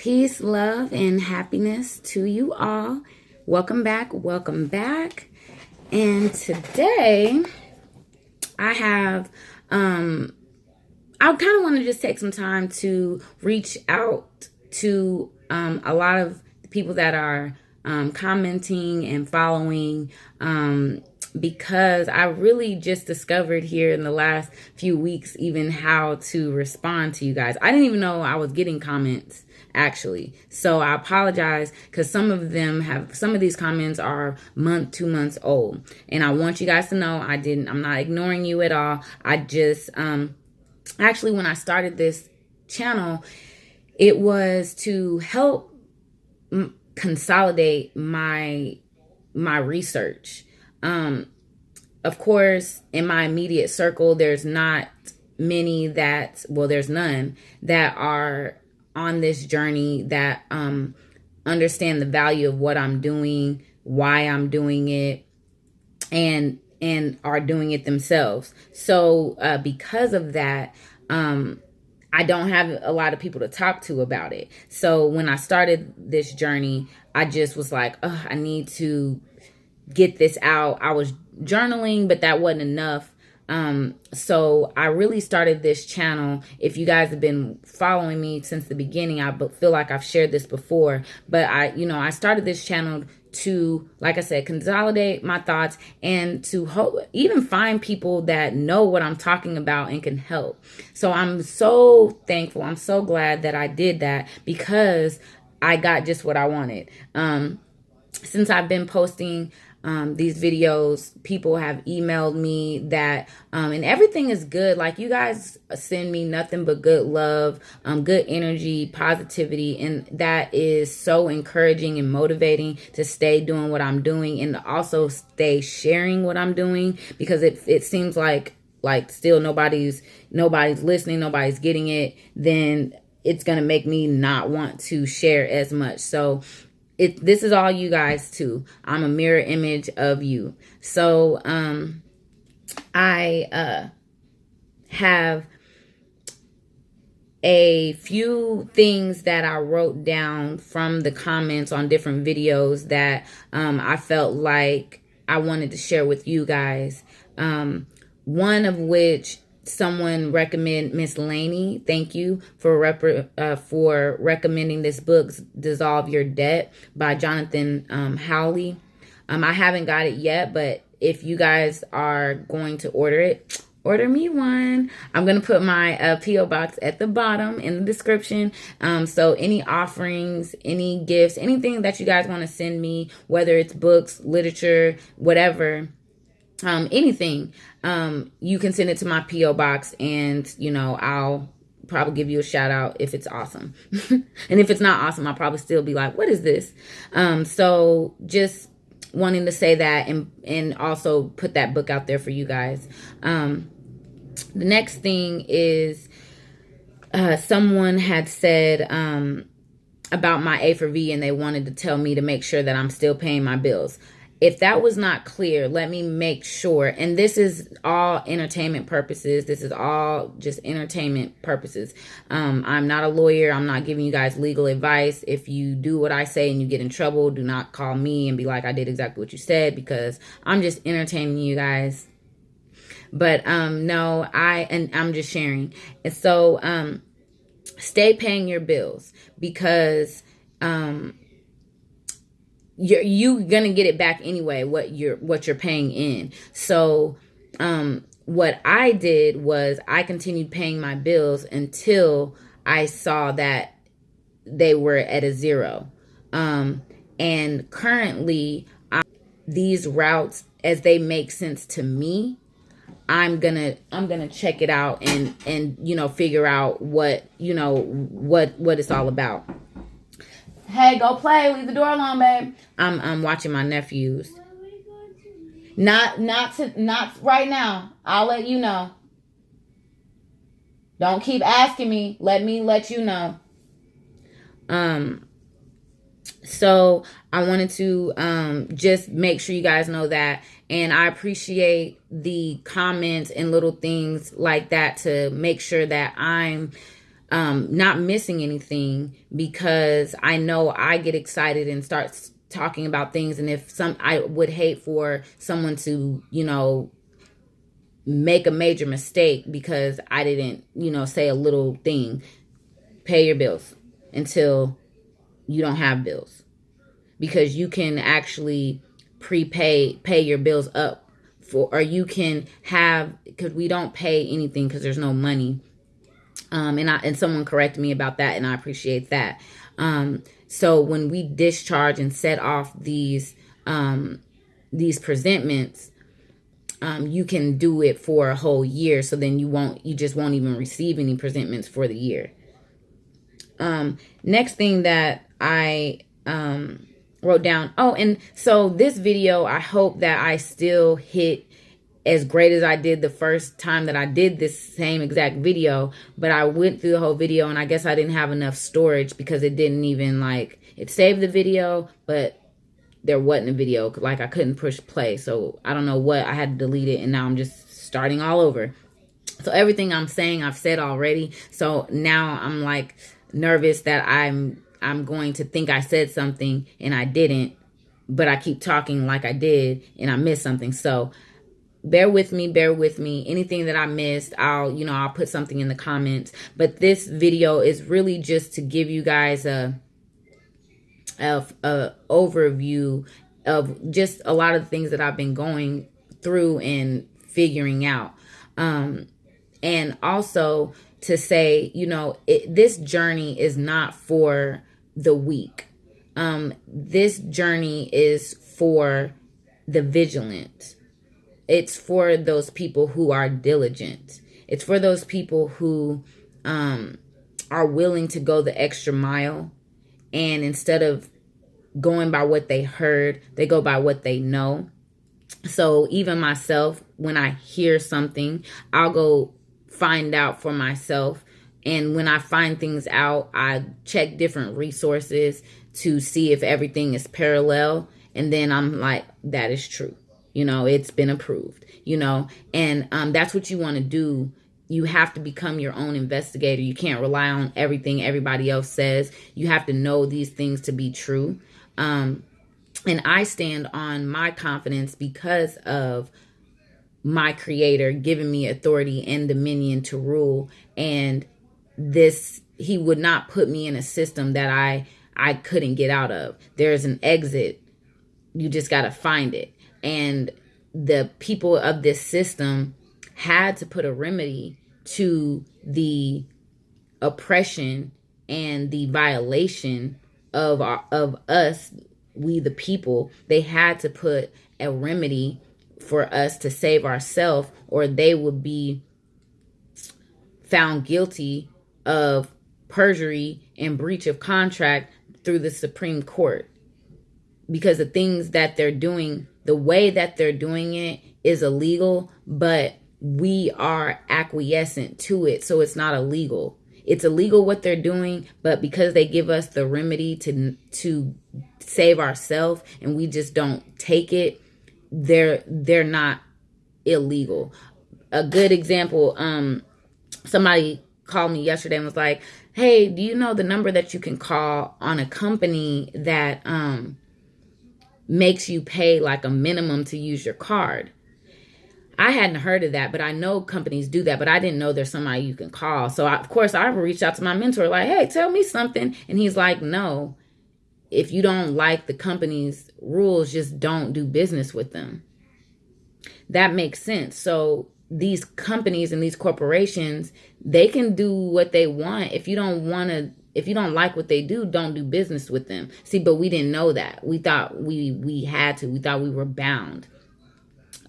Peace, love, and happiness to you all. Welcome back. Welcome back. And today I have, I kind of want to just take some time to reach out to a lot of people that are commenting and following, because I really just discovered here in the last few weeks even how to respond to you guys. I didn't even know I was getting comments, actually. So I apologize, because some of these comments are 2 months old. And I want you guys to know I'm not ignoring you at all. I just, actually, when I started this channel, it was to help consolidate my research. Of course, in my immediate circle, there's not many there's none that are on this journey that understand the value of what I'm doing, why I'm doing it, and are doing it themselves. So because of that, I don't have a lot of people to talk to about it. So when I started this journey, I just was like, I need to get this out. I was journaling, but that wasn't enough. So I really started this channel. If you guys have been following me since the beginning, I feel like I've shared this before, but I started this channel to, like I said, consolidate my thoughts and to even find people that know what I'm talking about and can help. So I'm so thankful. I'm so glad that I did that, because I got just what I wanted. Since I've been posting these videos, people have emailed me that, and everything is good. Like, you guys send me nothing but good love, good energy, positivity. And that is so encouraging and motivating to stay doing what I'm doing, and to also stay sharing what I'm doing, because it seems like still nobody's listening, nobody's getting it. Then it's going to make me not want to share as much. So this is all you guys too. I'm a mirror image of you. So I have a few things that I wrote down from the comments on different videos that I felt like I wanted to share with you guys. One of which, someone recommend Miss Laney. Thank you for recommending this book, Dissolve Your Debt by Jonathan Howley. I haven't got it yet, but if you guys are going to order it, order me one. I'm going to put my P.O. box at the bottom in the description. So any offerings, any gifts, anything that you guys want to send me, whether it's books, literature, whatever, anything, you can send it to my P.O. box, and I'll probably give you a shout out if it's awesome. And if it's not awesome, I'll probably still be like, what is this? So just wanting to say that, and also put that book out there for you guys. The next thing is, someone had said about my A for V, and they wanted to tell me to make sure that I'm still paying my bills. If that was not clear, let me make sure. And this is all entertainment purposes. This is all just entertainment purposes. I'm not a lawyer. I'm not giving you guys legal advice. If you do what I say and you get in trouble, do not call me and be like, I did exactly what you said, because I'm just entertaining you guys. But no, I'm just sharing. And so stay paying your bills, because you're gonna get it back anyway, what you're paying in. So what I did was I continued paying my bills until I saw that they were at a zero. And currently, these routes, as they make sense to me, I'm gonna check it out and figure out what it's all about. Hey, go play. Leave the door alone, babe. I'm watching my nephews. Not right now. I'll let you know. Don't keep asking me. Let me let you know. So I wanted to just make sure you guys know that. And I appreciate the comments and little things like that to make sure that I'm not missing anything, because I know I get excited and start talking about things. And I would hate for someone to, make a major mistake because I didn't, say a little thing. Pay your bills until you don't have bills, because you can actually pay your bills up or you can have, because we don't pay anything because there's no money. And someone corrected me about that, and I appreciate that. So when we discharge and set off these presentments, you can do it for a whole year. So then you just won't even receive any presentments for the year. Next thing that I wrote down. Oh, and so this video, I hope that I still hit as great as I did the first time that I did this same exact video, but I went through the whole video and I guess I didn't have enough storage because it didn't even it saved the video, but there wasn't a video. I couldn't push play. So I don't know what, I had to delete it, and now I'm just starting all over. So everything I'm saying, I've said already. So now I'm nervous that I'm going to think I said something and I didn't, but I keep talking like I did and I missed something. So bear with me. Anything that I missed, I'll put something in the comments. But this video is really just to give you guys a overview of just a lot of the things that I've been going through and figuring out. And also to say, this journey is not for the weak. This journey is for the vigilant. It's for those people who are diligent. It's for those people who are willing to go the extra mile. And instead of going by what they heard, they go by what they know. So even myself, when I hear something, I'll go find out for myself. And when I find things out, I check different resources to see if everything is parallel. And then I'm like, that is true. It's been approved, and that's what you want to do. You have to become your own investigator. You can't rely on everything everybody else says. You have to know these things to be true. And I stand on my confidence because of my creator giving me authority and dominion to rule. And he would not put me in a system that I couldn't get out of. There's an exit. You just got to find it. And the people of this system had to put a remedy to the oppression and the violation of us, we the people. They had to put a remedy for us to save ourselves, or they would be found guilty of perjury and breach of contract through the Supreme Court. Because the things that they're doing, the way that they're doing it is illegal, but we are acquiescent to it. So it's not illegal. It's illegal what they're doing, but because they give us the remedy to save ourselves and we just don't take it, they're not illegal. A good example, somebody called me yesterday and was like, hey, do you know the number that you can call on a company that makes you pay a minimum to use your card? I hadn't heard of that, but I know companies do that, but I didn't know there's somebody you can call. So of course I reached out to my mentor hey, tell me something. And he's like, no, if you don't like the company's rules, just don't do business with them. That makes sense. So these companies and these corporations, they can do what they want. If you don't like what they do, don't do business with them. See, but we didn't know that. We thought we had to. We thought we were bound.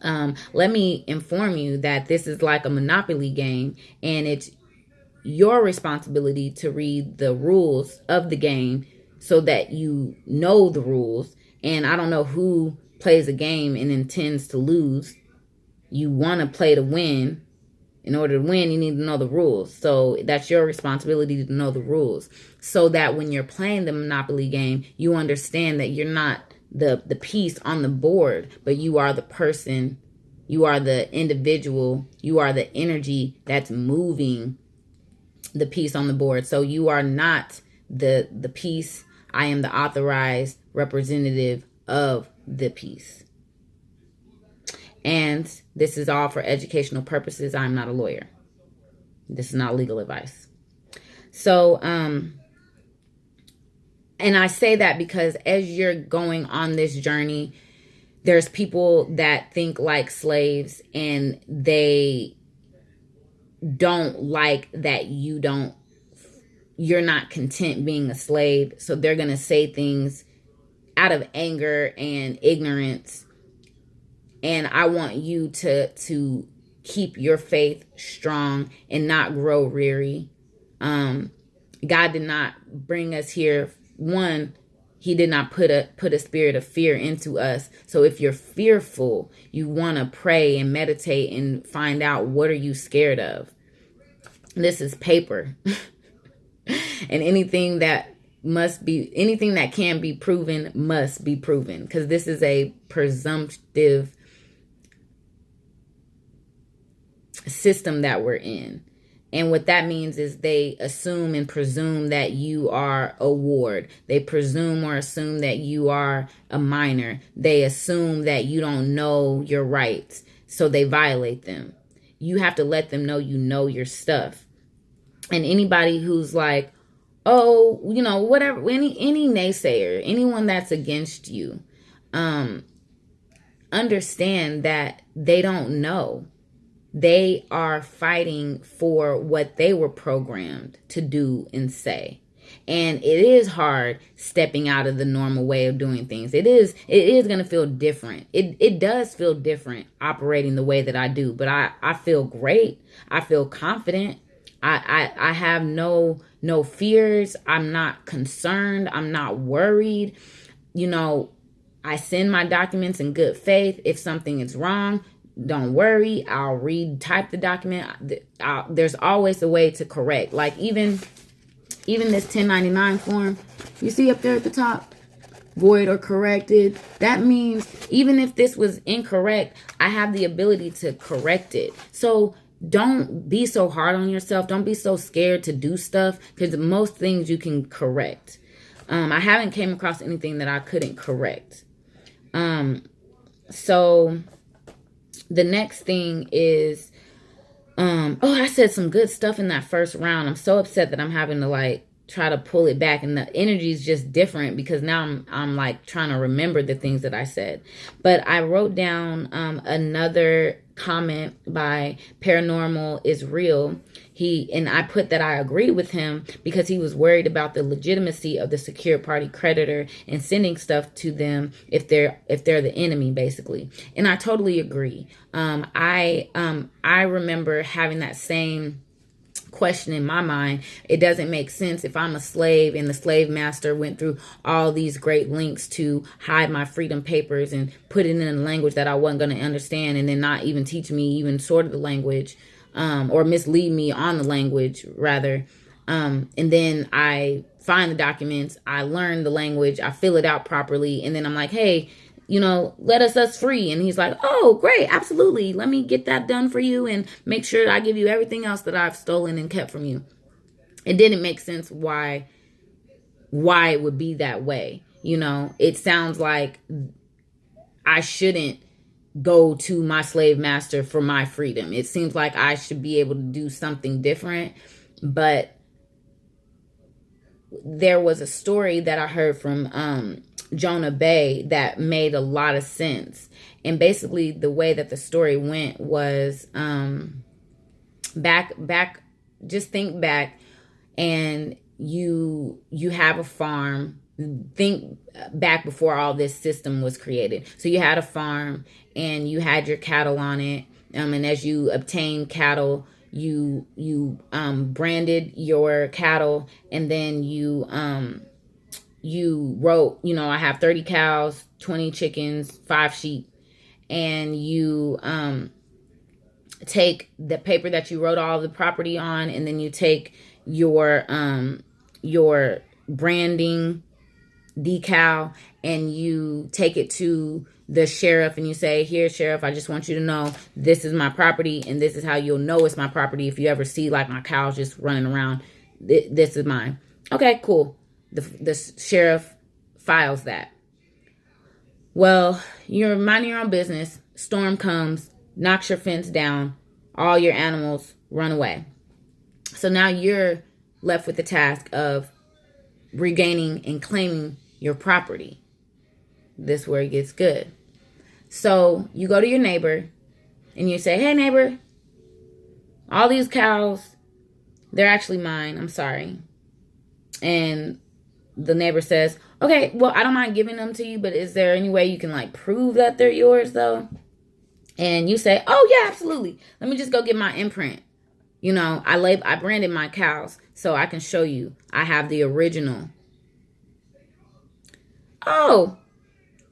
Let me inform you that this is like a Monopoly game, and it's your responsibility to read the rules of the game so that you know the rules. And I don't know who plays a game and intends to lose. You want to play to win. In order to win, you need to know the rules. So that's your responsibility to know the rules, so that when you're playing the Monopoly game, you understand that you're not the piece on the board, but you are the person, you are the individual, you are the energy that's moving the piece on the board. So you are not the piece. I am the authorized representative of the piece. And this is all for educational purposes. I'm not a lawyer. This is not legal advice. So, and I say that because as you're going on this journey, there's people that think like slaves, and they don't like that you're not content being a slave. So they're going to say things out of anger and ignorance. And I want you to keep your faith strong and not grow weary. God did not bring us here. One, he did not put a spirit of fear into us. So if you're fearful, you want to pray and meditate and find out, what are you scared of? This is paper. And anything that can be proven must be proven, because this is a presumptive system that we're in. And what that means is they assume and presume that you are a ward. They presume or assume that you are a minor. They assume that you don't know your rights, so they violate them. You have to let them know you know your stuff. And anybody who's like, oh, whatever, any naysayer, anyone that's against you, understand that they don't know. They are fighting for what they were programmed to do and say. And it is hard stepping out of the normal way of doing things. It is going to feel different. It does feel different operating the way that I do, but I feel great. I feel confident. I have no fears. I'm not concerned. I'm not worried. I send my documents in good faith. If something is wrong, don't worry. I'll retype the document. There's always a way to correct. Like even this 1099 form, you see up there at the top, void or corrected. That means even if this was incorrect, I have the ability to correct it. So don't be so hard on yourself. Don't be so scared to do stuff, because most things you can correct. I haven't came across anything that I couldn't correct. So the next thing is, I said some good stuff in that first round. I'm so upset that I'm having to try to pull it back, and the energy is just different because now I'm trying to remember the things that I said. But I wrote down another comment by Paranormal is Real. And I put that I agree with him because he was worried about the legitimacy of the secured party creditor and sending stuff to them if they're the enemy, basically. And I totally agree. I remember having that same question in my mind. It doesn't make sense if I'm a slave and the slave master went through all these great lengths to hide my freedom papers and put it in a language that I wasn't going to understand, and then not even teach me even sort of the language, or mislead me on the language rather. And then I find the documents, I learn the language, I fill it out properly, and then I'm like, hey, let us free. And he's like, oh, great, absolutely. Let me get that done for you and make sure I give you everything else that I've stolen and kept from you. It didn't make sense why it would be that way. It sounds like I shouldn't go to my slave master for my freedom. It seems like I should be able to do something different. But there was a story that I heard from Ahyokabey that made a lot of sense. And basically the way that the story went was back just think back, and you have a farm. Think back before all this system was created. So you had a farm and you had your cattle on it. And as you obtained cattle, you branded your cattle, and then you wrote, I have 30 cows, 20 chickens, 5 sheep, and you take the paper that you wrote all the property on, and then you take your branding decal and you take it to the sheriff and you say, here, sheriff, I just want you to know this is my property and this is how you'll know it's my property. If you ever see like my cows just running around, this is mine. Okay, cool. The sheriff files that. Well, you're minding your own business. Storm comes, knocks your fence down. All your animals run away. So now you're left with the task of regaining and claiming your property. This is where it gets good. So you go to your neighbor and you say, hey, neighbor, all these cows, they're actually mine. I'm sorry. And the neighbor says, okay, well, I don't mind giving them to you, but is there any way you can like prove that they're yours though? And you say, oh yeah, absolutely. Let me just go get my imprint. You know, I branded my cows so I can show you I have the original. Oh,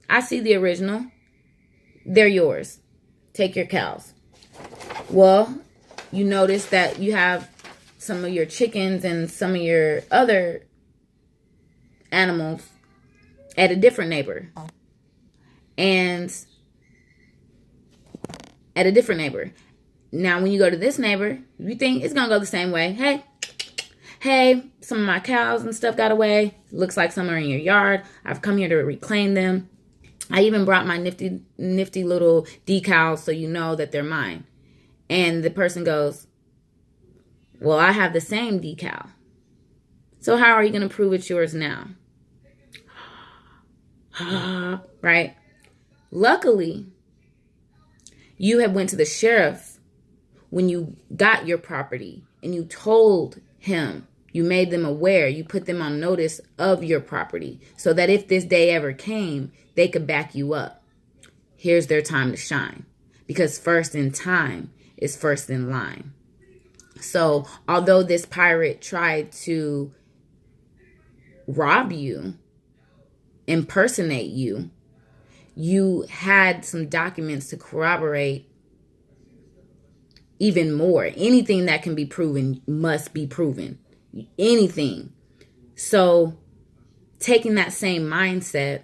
I see the original. They're yours. Take your cows. Well, you notice that you have some of your chickens and some of your other animals at a different neighbor. And at a different neighbor. Now, when you go to this neighbor, you think it's going to go the same way. Hey, some of my cows and stuff got away. Looks like some are in your yard. I've come here to reclaim them. I even brought my nifty little decals so you know that they're mine. And the person goes, well, I have the same decal. So how are you going to prove it's yours now? Right? Luckily, you had went to the sheriff when you got your property and you told him, you made them aware, you put them on notice of your property so that if this day ever came, they could back you up. Here's their time to shine, because first in time is first in line. So although this pirate tried to rob you, impersonate you, you had some documents to corroborate even more. Anything that can be proven must be proven. Anything. So taking that same mindset,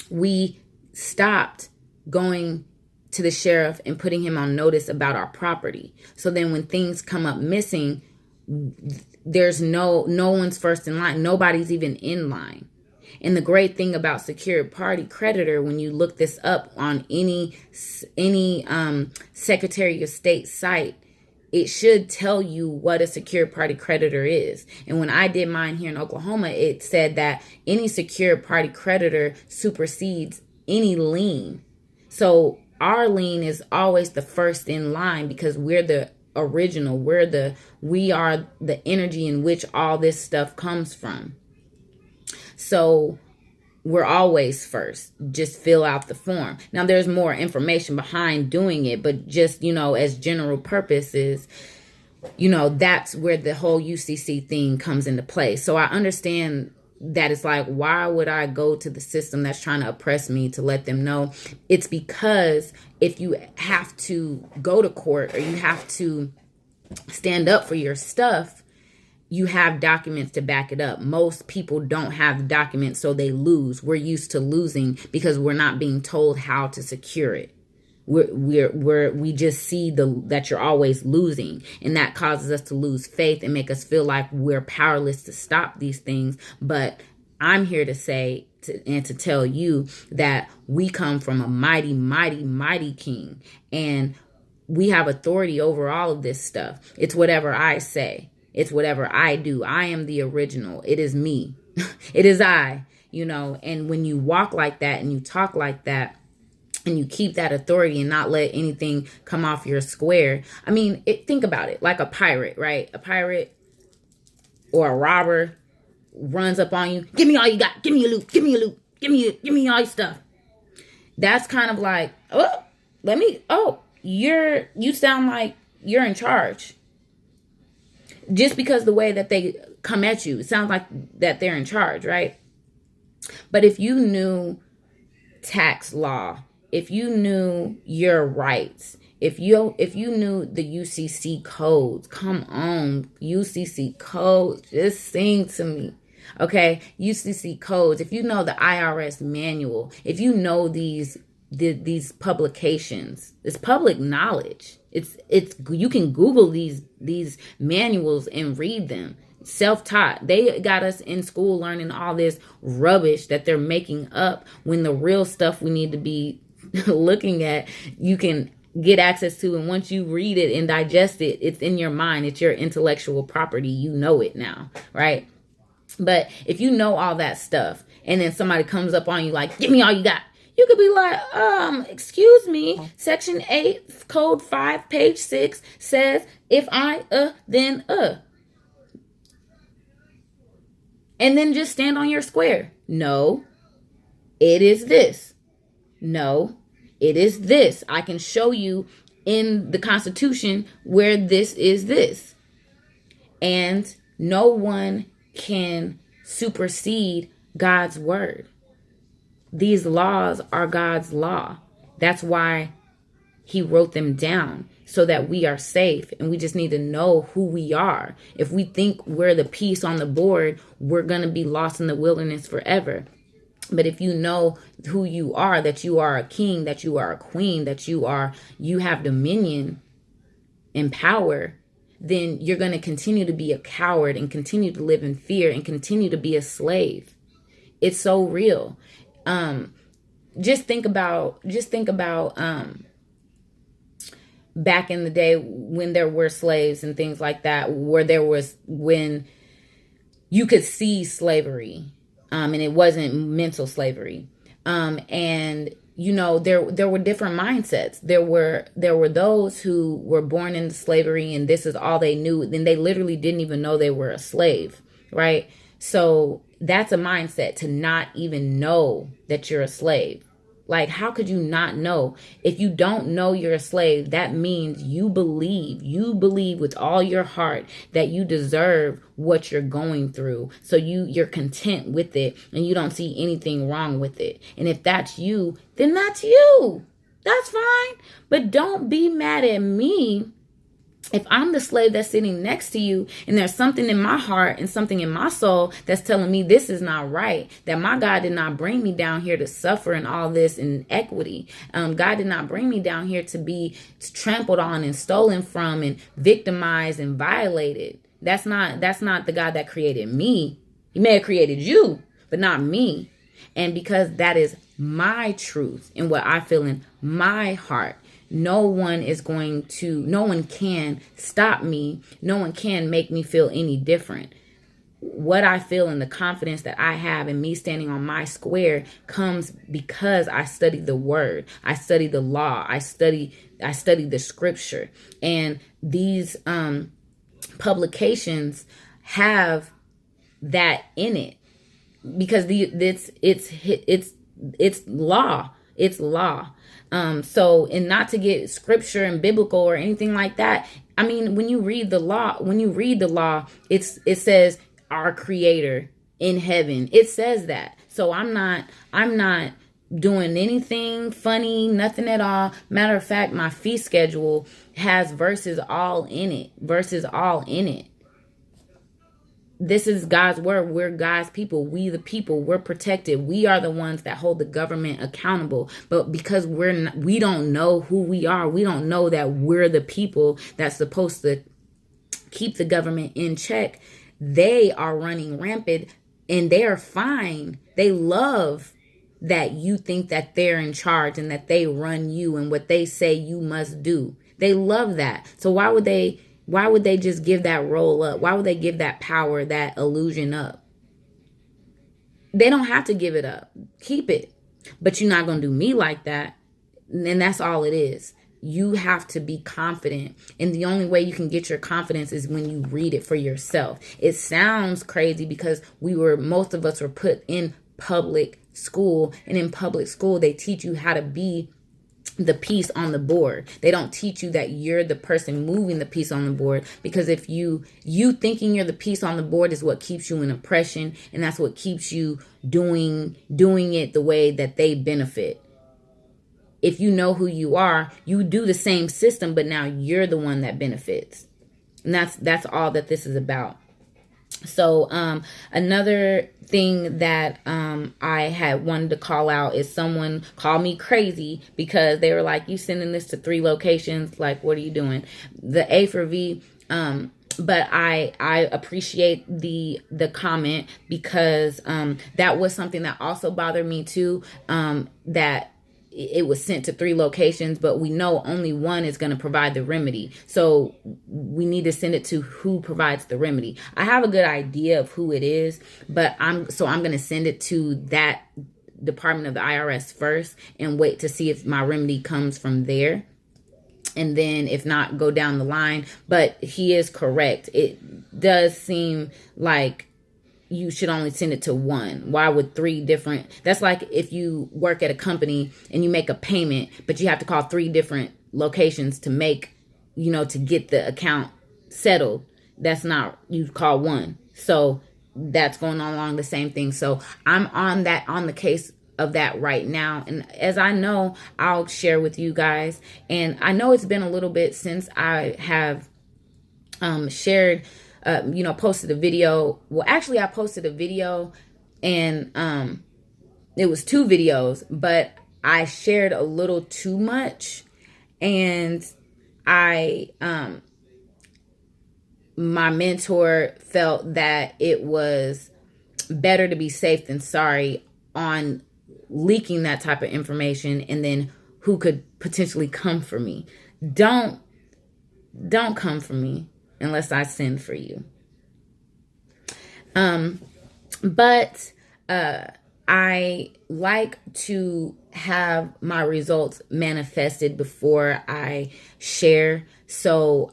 we stopped going to the sheriff and putting him on notice about our property. So then when things come up missing, there's no one's first in line. Nobody's even in line. And the great thing about secured party creditor, when you look this up on any Secretary of State site, it should tell you what a secured party creditor is. And when I did mine here in Oklahoma, it said that any secured party creditor supersedes any lien. So our lien is always the first in line because we're the original. We are the energy in which all this stuff comes from. So we're always first. Just fill out the form. Now, there's more information behind doing it, but just, as general purposes, that's where the whole UCC thing comes into play. So I understand that it's like, why would I go to the system that's trying to oppress me to let them know? It's because if you have to go to court or you have to stand up for your stuff, you have documents to back it up. Most people don't have the documents, so they lose. We're used to losing because we're not being told how to secure it. We just see that you're always losing, and that causes us to lose faith and make us feel like we're powerless to stop these things. But I'm here to say and to tell you that we come from a mighty, mighty, mighty king, and we have authority over all of this stuff. It's whatever I say. It's whatever I do. I am the original. It is me. It is I, and when you walk like that and you talk like that and you keep that authority and not let anything come off your square. I mean, think about it like a pirate, right? A pirate or a robber runs up on you. Give me all you got. Give me your loot. Give me your loot. Give me all your stuff. That's kind of like, you sound like you're in charge. Just because the way that they come at you, it sounds like that they're in charge, right? But if you knew tax law, if you knew your rights, if you knew the UCC codes, come on, UCC codes, just sing to me, okay? UCC codes, if you know the IRS manual, if you know these these publications. It's public knowledge. It's you can Google these manuals and read them. Self-taught. They got us in school learning all this rubbish that they're making up, when the real stuff we need to be looking at, you can get access to. And once you read it and digest it, it's in your mind. It's your intellectual property. You know it now, right? But if you know all that stuff and then somebody comes up on you like, give me all you got, you could be like, excuse me, section 8, code 5, page 6 says, if I, then, and then just stand on your square. No, it is this. No, it is this. I can show you in the Constitution where this is this. And no one can supersede God's word. These laws are God's law. That's why he wrote them down, so that we are safe, and we just need to know who we are. If we think we're the piece on the board, we're going to be lost in the wilderness forever. But if you know who you are, that you are a king, that you are a queen, that you have dominion and power, then you're going to continue to be a coward and continue to live in fear and continue to be a slave. It's so real. Just think about back in the day when there were slaves and things like that, when you could see slavery, and it wasn't mental slavery. And there were different mindsets. There were those who were born into slavery and this is all they knew. Then they literally didn't even know they were a slave, right? So that's a mindset, to not even know that you're a slave. Like, how could you not know? If you don't know you're a slave, that means you believe with all your heart that you deserve what you're going through. So you're content with it and you don't see anything wrong with it. And if that's you, then that's you. That's fine. But don't be mad at me if I'm the slave that's sitting next to you and there's something in my heart and something in my soul that's telling me this is not right, that my God did not bring me down here to suffer and all this inequity. God did not bring me down here to be trampled on and stolen from and victimized and violated. That's not the God that created me. He may have created you, but not me. And because that is my truth and what I feel in my heart, no one can stop me. No one can make me feel any different. What I feel and the confidence that I have in me standing on my square comes because I study the word. I study the law. I study the scripture. And these publications have that in it, because it's law. It's law. So, and not to get scripture and biblical or anything like that. I mean, when you read the law, it says our creator in heaven. It says that. So I'm not doing anything funny, nothing at all. Matter of fact, my fee schedule has verses all in it. This is God's word. We're God's people. We the people. We're protected. We are the ones that hold the government accountable. But because we don't know who we are. We don't know that we're the people that's supposed to keep the government in check. They are running rampant and they are fine. They love that you think that they're in charge and that they run you and what they say you must do. They love that. So why would they just give that role up? Why would they give that power, that illusion up? They don't have to give it up. Keep it. But you're not going to do me like that. And that's all it is. You have to be confident. And the only way you can get your confidence is when you read it for yourself. It sounds crazy because most of us were put in public school. And in public school, they teach you how to be the piece on the board. They don't teach you that you're the person moving the piece on the board, because if you thinking you're the piece on the board is what keeps you in oppression, and that's what keeps you doing it the way that they benefit. If you know who you are, you do the same system, but now you're the one that benefits. And that's all that this is about. So another thing that I had wanted to call out is someone called me crazy because they were like, you sending this to 3 locations, like what are you doing? The A for V. But I appreciate the comment, because that was something that also bothered me too, that it was sent to 3 locations, but we know only one is going to provide the remedy. So we need to send it to who provides the remedy. I have a good idea of who it is, but I'm going to send it to that department of the IRS first and wait to see if my remedy comes from there. And then if not, go down the line. But he is correct. It does seem like you should only send it to one. Why would 3 different? That's like if you work at a company and you make a payment, but you have to call 3 different locations to make, to get the account settled. That's not, you call one. So that's going on along the same thing. So I'm on the case of that right now. And as I know, I'll share with you guys. And I know it's been a little bit since I have shared, posted a video. Well, actually, I posted a video, and it was 2 videos, but I shared a little too much, and my mentor felt that it was better to be safe than sorry on leaking that type of information, and then who could potentially come for me. Don't come for me unless I send for you. But I like to have my results manifested before I share. So,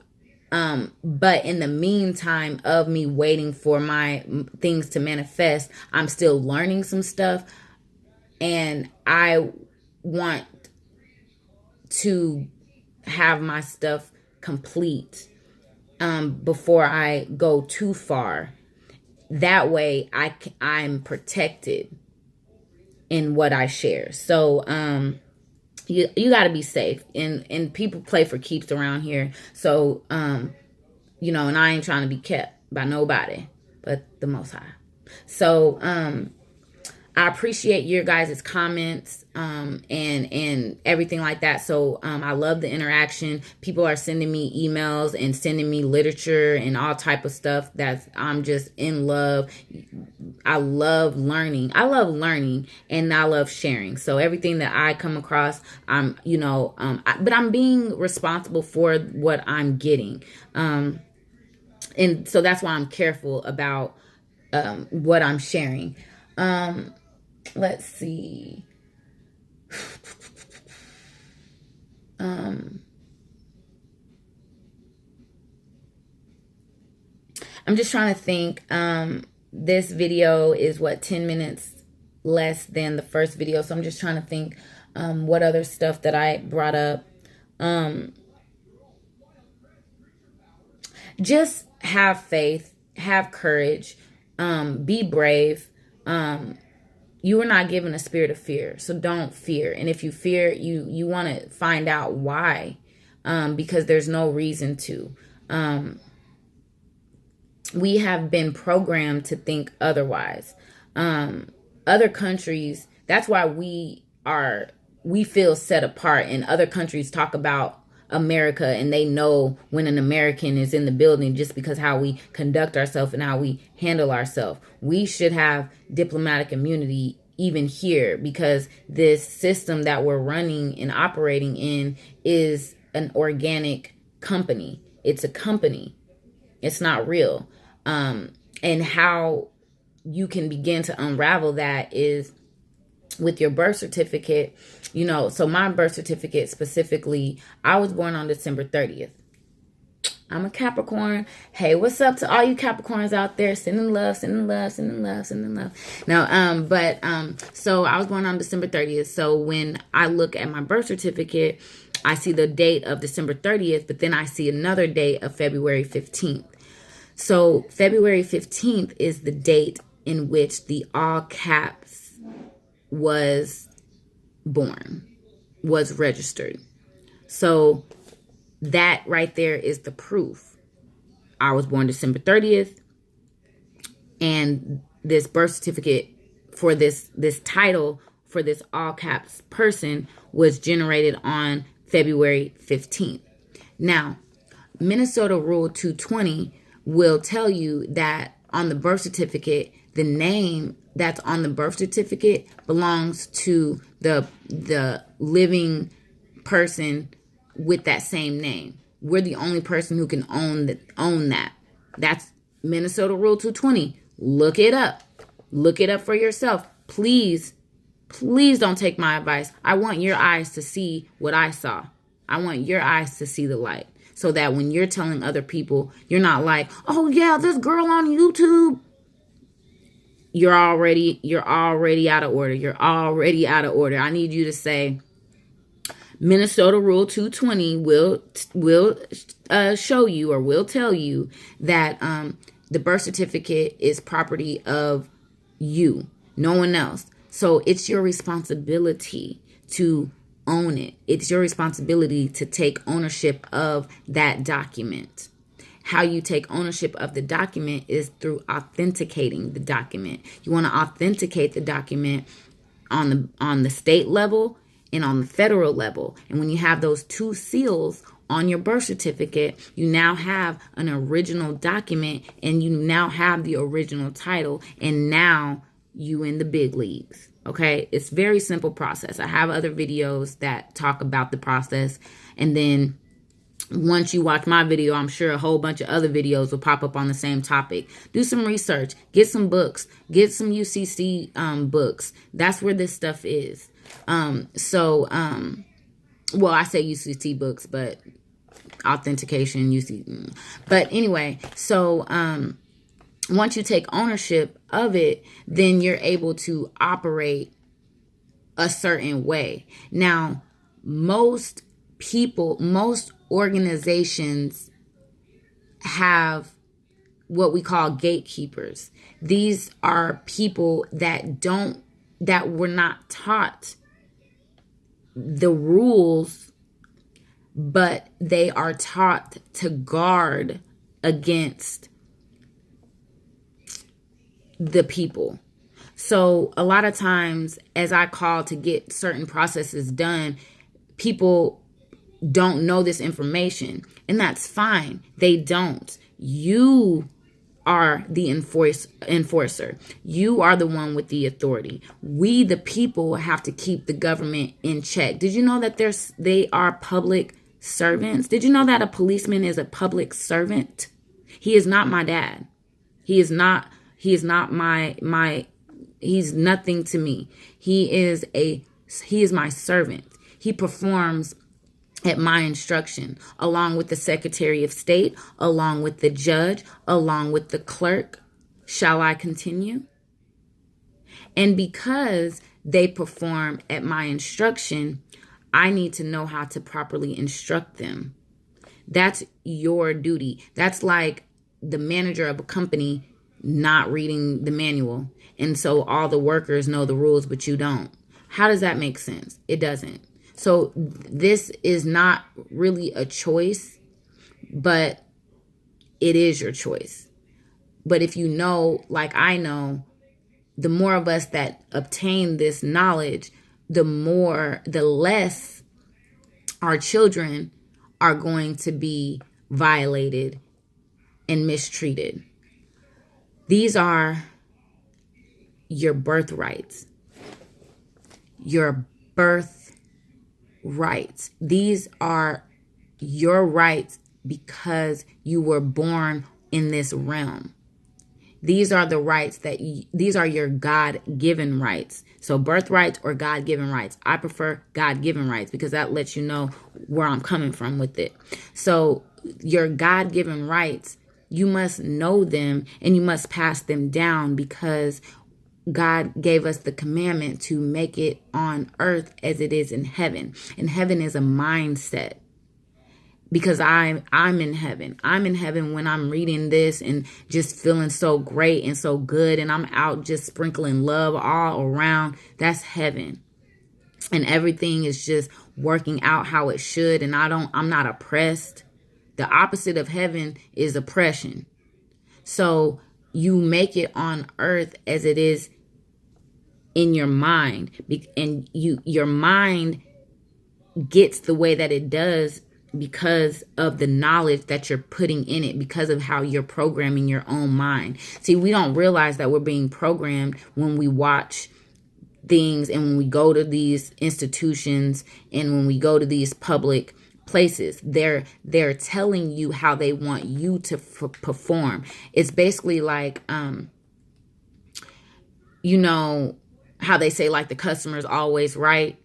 but in the meantime of me waiting for my things to manifest, I'm still learning some stuff, and I want to have my stuff complete before I go too far. That way I'm protected in what I share. So you got to be safe, and people play for keeps around here. So and I ain't trying to be kept by nobody but the Most High. So I appreciate your guys' comments and everything like that. So I love the interaction. People are sending me emails and sending me literature and all type of stuff that I'm just in love. I love learning. And I love sharing. So everything that I come across, but I'm being responsible for what I'm getting. And so that's why I'm careful about what I'm sharing. Let's see. I'm just trying to think. This video is 10 minutes less than the first video. So I'm just trying to think what other stuff that I brought up. Just have faith, have courage, be brave. You were not given a spirit of fear, so don't fear. And if you fear, you want to find out why, because there's no reason to. We have been programmed to think otherwise. Other countries, that's why we feel set apart, and other countries talk about America, and they know when an American is in the building just because how we conduct ourselves and how we handle ourselves. We should have diplomatic immunity even here, because this system that we're running and operating in is an organic company. It's a company. It's not real. And how you can begin to unravel that is with your birth certificate. So my birth certificate specifically, I was born on December 30th. I'm a Capricorn. Hey, what's up to all you Capricorns out there? Sending love. Now, so I was born on December 30th. So when I look at my birth certificate, I see the date of December 30th, but then I see another date of February 15th. So February 15th is the date in which the all caps was born, was registered. So that right there is the proof. I was born December 30th. And this birth certificate for this title for this all caps person was generated on February 15th. Now, Minnesota Rule 220 will tell you that on the birth certificate, the name that's on the birth certificate belongs to the living person with that same name. We're the only person who can own that. That's Minnesota Rule 220. Look it up. Look it up for yourself. Please don't take my advice. I want your eyes to see what I saw. I want your eyes to see the light, so that when you're telling other people, you're not like, oh yeah, this girl on YouTube. You're already out of order. You're already out of order. I need you to say, Minnesota Rule 220 will show you, or will tell you, that the birth certificate is property of you, no one else. So it's your responsibility to own it. It's your responsibility to take ownership of that document. How you take ownership of the document is through authenticating the document. You want to authenticate the document on the state level and on the federal level. And when you have those two seals on your birth certificate, you now have an original document, and you now have the original title, and now you in the big leagues. Okay, it's very simple process. I have other videos that talk about the process, and then once you watch my video, I'm sure a whole bunch of other videos will pop up on the same topic. Do some research, get some books, get some UCC books. That's where this stuff is. Well, I say UCC books, but authentication, UC. But anyway, so once you take ownership of it, then you're able to operate a certain way. Now, most organizations have what we call gatekeepers. These are people that were not taught the rules, but they are taught to guard against the people. So a lot of times, as I call to get certain processes done, people don't know this information, and that's fine. They don't. You are the enforcer. You are the one with the authority. We, the people, have to keep the government in check. Did you know that they are public servants? Did you know that a policeman is a public servant? He is not my dad. He is not my he's nothing to me. He is my servant. He performs at my instruction, along with the Secretary of State, along with the judge, along with the clerk. Shall I continue? And because they perform at my instruction, I need to know how to properly instruct them. That's your duty. That's like the manager of a company not reading the manual, and so all the workers know the rules, but you don't. How does that make sense? It doesn't. So this is not really a choice, but it is your choice. But if you know, like I know, the more of us that obtain this knowledge, the less our children are going to be violated and mistreated. These are your birthrights. Your birthrights. These are your rights because you were born in this realm. These are the rights these are your God-given rights. So birthrights or God-given rights. I prefer God-given rights because that lets you know where I'm coming from with it. So your God-given rights, you must know them and you must pass them down, because God gave us the commandment to make it on earth as it is in heaven. And heaven is a mindset. Because I'm in heaven. I'm in heaven when I'm reading this and just feeling so great and so good, and I'm out just sprinkling love all around. That's heaven. And everything is just working out how it should, and I'm not oppressed. The opposite of heaven is oppression. So you make it on earth as it is in your mind. And your mind gets the way that it does because of the knowledge that you're putting in it, because of how you're programming your own mind. See, we don't realize that we're being programmed when we watch things and when we go to these institutions and when we go to these public places. They're telling you how they want you to perform. It's basically like, you know, how they say like the customer's always right.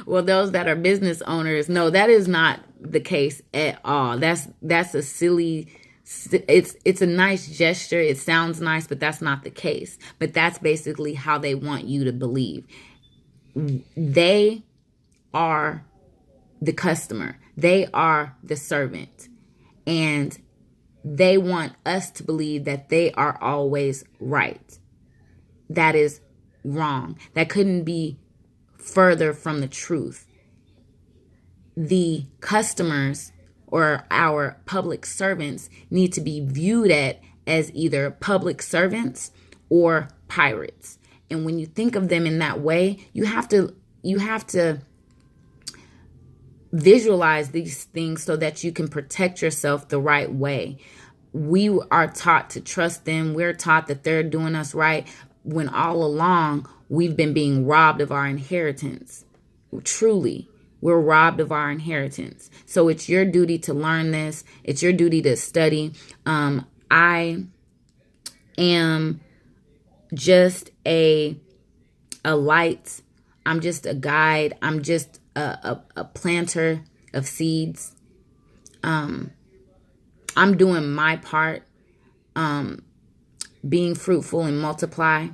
Well, those that are business owners, no, that is not the case at all. That's a silly, it's a nice gesture. It sounds nice, but that's not the case. But that's basically how they want you to believe. They are the customer. They are the servant. And they want us to believe that they are always right. That is wrong. That couldn't be further from the truth. The customers or our public servants need to be viewed as either public servants or pirates. And when you think of them in that way, you have to visualize these things so that you can protect yourself the right way. We are taught to trust them. We're taught that they're doing us right, when all along we've been being robbed of our inheritance. Truly, we're robbed of our inheritance. So it's your duty to learn this. It's your duty to study. I am just a light. I'm just a guide. I'm just a planter of seeds. I'm doing my part. Being fruitful and multiply,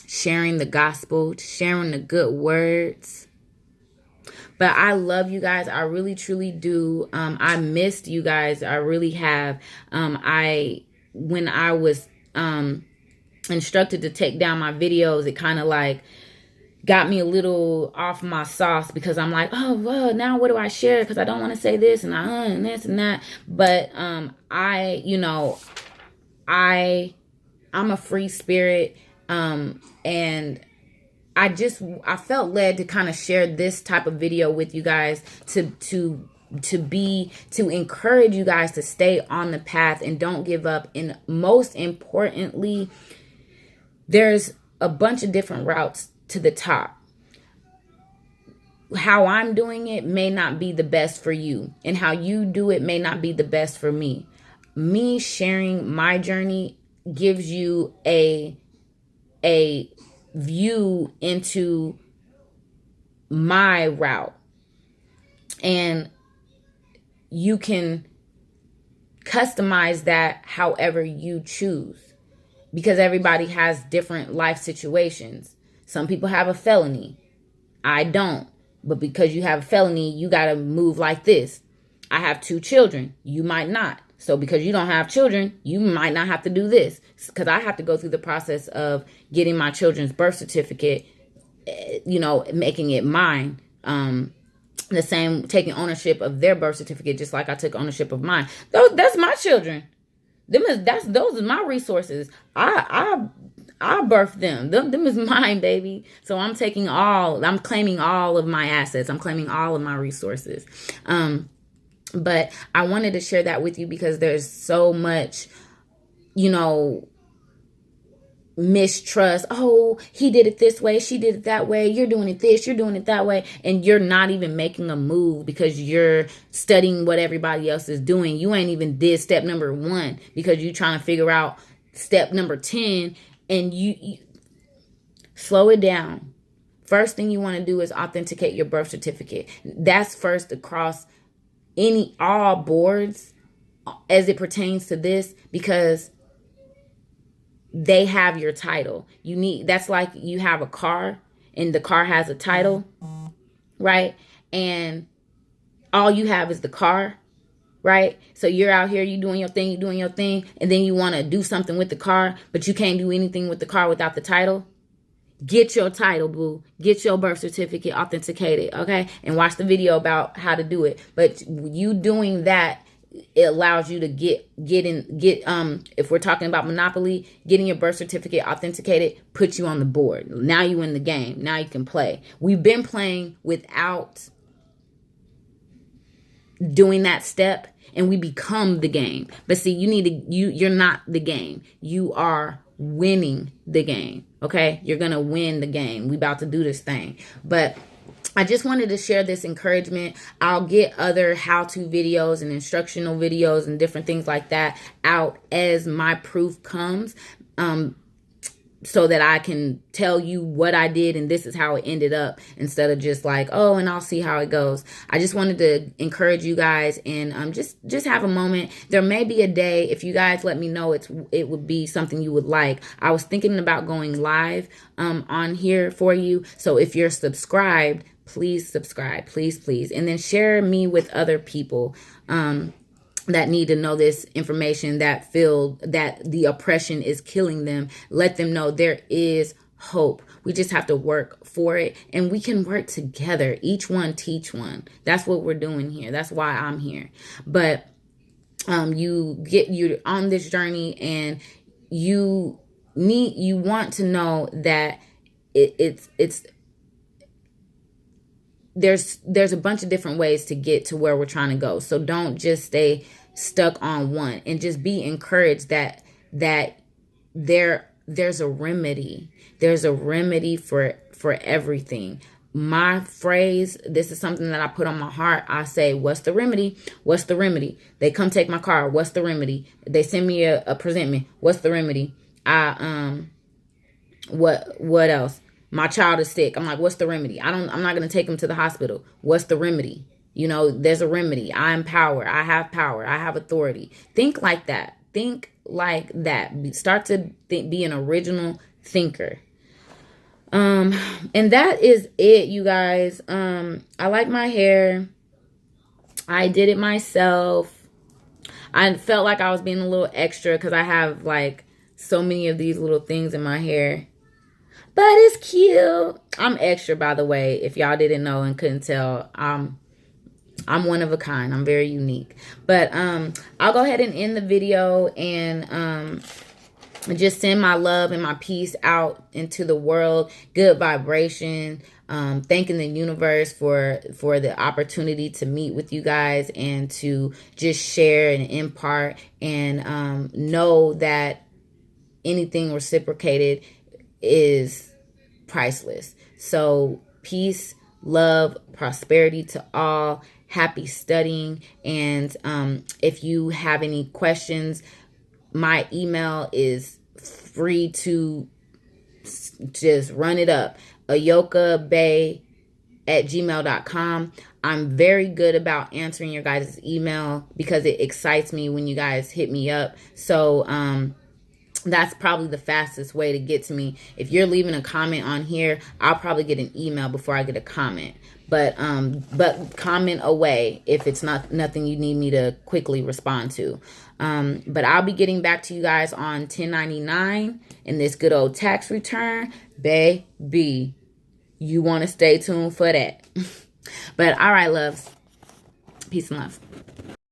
sharing the gospel, sharing the good words. But I love you guys. I really, truly do. I missed you guys. I really have. When I was instructed to take down my videos, it kind of like got me a little off my sauce, because I'm like, oh, well, now what do I share? Because I don't want to say this and this and that. But I'm a free spirit, and I felt led to kind of share this type of video with you guys to encourage you guys to stay on the path and don't give up. And most importantly, there's a bunch of different routes to the top. How I'm doing it may not be the best for you, and how you do it may not be the best for me. Me sharing my journey gives you a view into my route, and you can customize that however you choose, because everybody has different life situations. Some people have a felony. I don't. But because you have a felony, you got to move like this. I have 2 children. You might not. So because you don't have children, you might not have to do this. Because I have to go through the process of getting my children's birth certificate, making it mine. The same, taking ownership of their birth certificate, just like I took ownership of mine. That's my children. Those are my resources. I birthed them. Them is mine, baby. So I'm claiming all of my assets. I'm claiming all of my resources. But I wanted to share that with you because there's so much, mistrust. Oh, he did it this way. She did it that way. You're doing it this. You're doing it that way. And you're not even making a move because you're studying what everybody else is doing. You ain't even did step number 1 because you're trying to figure out step number 10. And you slow it down. First thing you want to do is authenticate your birth certificate. That's first across all boards as it pertains to this, because they have your title. That's like you have a car and the car has a title, right? And all you have is the car, right? So you're out here, you doing your thing, and then you want to do something with the car, but you can't do anything with the car without the title. Get your title, boo. Get your birth certificate authenticated, okay? And watch the video about how to do it. But you doing that, it allows you to get if we're talking about Monopoly, getting your birth certificate authenticated puts you on the board. Now you in the game. Now you can play. We've been playing without doing that step, and we become the game. But see, you're not the game. You are winning the game. Okay? You're going to win the game. We about to do this thing. But I just wanted to share this encouragement. I'll get other how-to videos and instructional videos and different things like that out as my proof comes, so that I can tell you what I did and this is how it ended up, instead of just like, oh, and I'll see how it goes. I just wanted to encourage you guys and just have a moment. There may be a day, if you guys let me know it would be something you would like. I was thinking about going live on here for you. So if you're subscribed, please subscribe, please. And then share me with other people that need to know this information, that feel that the oppression is killing them. Let them know there is hope. We just have to work for it, and we can work together. Each one teach one. That's what we're doing here. That's why I'm here. But you're on this journey, and you want to know that there's a bunch of different ways to get to where we're trying to go. So don't just stay stuck on one, and just be encouraged that there's a remedy. There's a remedy for everything. My phrase, this is something that I put on my heart. I say, what's the remedy? What's the remedy? They come take my car. What's the remedy? They send me a presentment. What's the remedy? What else? My child is sick. I'm like, what's the remedy? I'm not going to take him to the hospital. What's the remedy? You know, there's a remedy. I'm power. I have power. I have authority. Think like that. Think like that. Start to be an original thinker. And that is it, you guys. I like my hair. I did it myself. I felt like I was being a little extra because I have like so many of these little things in my hair. But it's cute. I'm extra, by the way, if y'all didn't know and couldn't tell. I'm one of a kind. I'm very unique. But I'll go ahead and end the video and just send my love and my peace out into the world. Good vibration. Thanking the universe for the opportunity to meet with you guys and to just share and impart, and know that anything reciprocated is priceless. So peace, love, prosperity to all. Happy studying. And if you have any questions, my email is free to just run it up. Ahyokabey@gmail.com. I'm very good about answering your guys' email because it excites me when you guys hit me up. So that's probably the fastest way to get to me. If you're leaving a comment on here, I'll probably get an email before I get a comment. But comment away if it's nothing you need me to quickly respond to. But I'll be getting back to you guys on 1099 and this good old tax return. Baby, you want to stay tuned for that. But all right, loves. Peace and love.